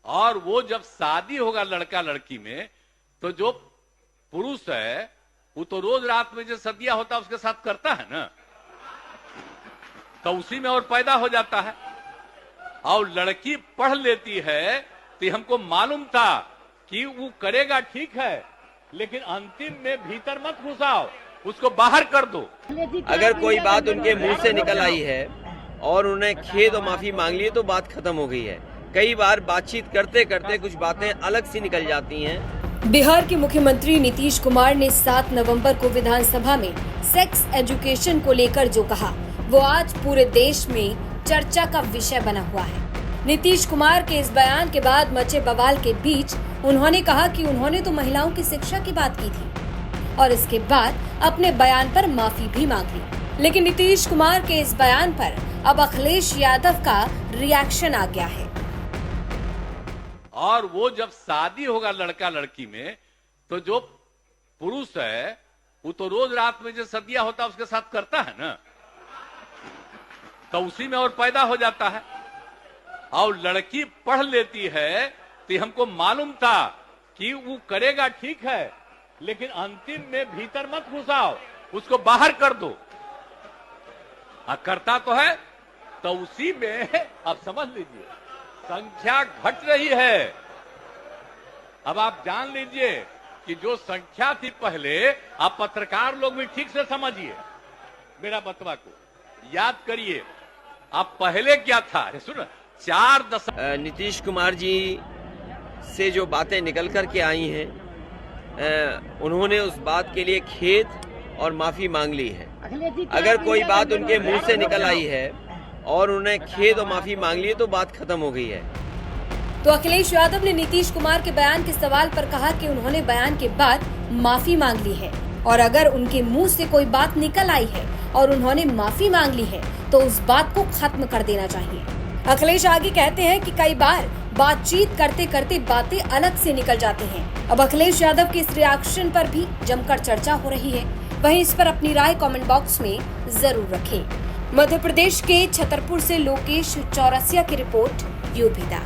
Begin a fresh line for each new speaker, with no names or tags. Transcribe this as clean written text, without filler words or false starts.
और वो जब शादी होगा लड़का लड़की में, तो जो पुरुष है वो तो रोज रात में जो सदिया होता है उसके साथ करता है ना, तो उसी में और पैदा हो जाता है। और लड़की पढ़ लेती है तो हमको मालूम था कि वो करेगा ठीक है, लेकिन अंतिम में भीतर मत घुसाओ, उसको बाहर कर दो।
अगर कोई बात उनके मुंह से निकल आई है और उन्हें खेद और माफी मांग ली तो बात खत्म हो गई है। कई बार बातचीत करते करते कुछ बातें अलग सी निकल जाती हैं।
बिहार के मुख्यमंत्री नीतीश कुमार ने 7 नवंबर को विधानसभा में सेक्स एजुकेशन को लेकर जो कहा, वो आज पूरे देश में चर्चा का विषय बना हुआ है। नीतीश कुमार के इस बयान के बाद मचे बवाल के बीच उन्होंने कहा कि उन्होंने तो महिलाओं की शिक्षा की बात की थी और इसके बाद अपने बयान पर माफी भी मांग ली। लेकिन नीतीश कुमार के इस बयान पर अब अखिलेश यादव का रिएक्शन आ गया है।
और वो जब शादी होगा लड़का लड़की में, तो जो पुरुष है वो तो रोज रात में जो सदिया होता है उसके साथ करता है ना, तो उसी में और पैदा हो जाता है। और लड़की पढ़ लेती है तो हमको मालूम था कि वो करेगा ठीक है, लेकिन अंतिम में भीतर मत घुसाओ, उसको बाहर कर दो। करता तो है, तो उसी में अब समझ लीजिए संख्या घट रही है। अब आप जान लीजिए कि जो संख्या थी पहले, आप पत्रकार लोग भी ठीक से समझिए मेरा बतवा को, याद करिए आप पहले क्या था। सुनो, 4
नीतीश कुमार जी से जो बातें निकल कर के आई हैं, उन्होंने उस बात के लिए खेद और माफी मांग ली है। अगर कोई बात उनके मुंह से निकल आई है और उन्हें खेद और माफी मांग ली तो बात खत्म हो गई है।
तो अखिलेश यादव ने नीतीश कुमार के बयान के सवाल पर कहा कि उन्होंने बयान के बाद माफी मांग ली है, और अगर उनके मुंह से कोई बात निकल आई है और उन्होंने माफी मांग ली है तो उस बात को खत्म कर देना चाहिए। अखिलेश आगे कहते हैं कि कई बार बातचीत करते करते बातें अलग से निकल जाते हैं। अब अखिलेश यादव के इस रिएक्शन पर भी जमकर चर्चा हो रही है। वहीं इस पर अपनी राय कमेंट बॉक्स में जरूर रखें। मध्य प्रदेश के छतरपुर से लोकेश चौरसिया की रिपोर्ट, यूपीदा।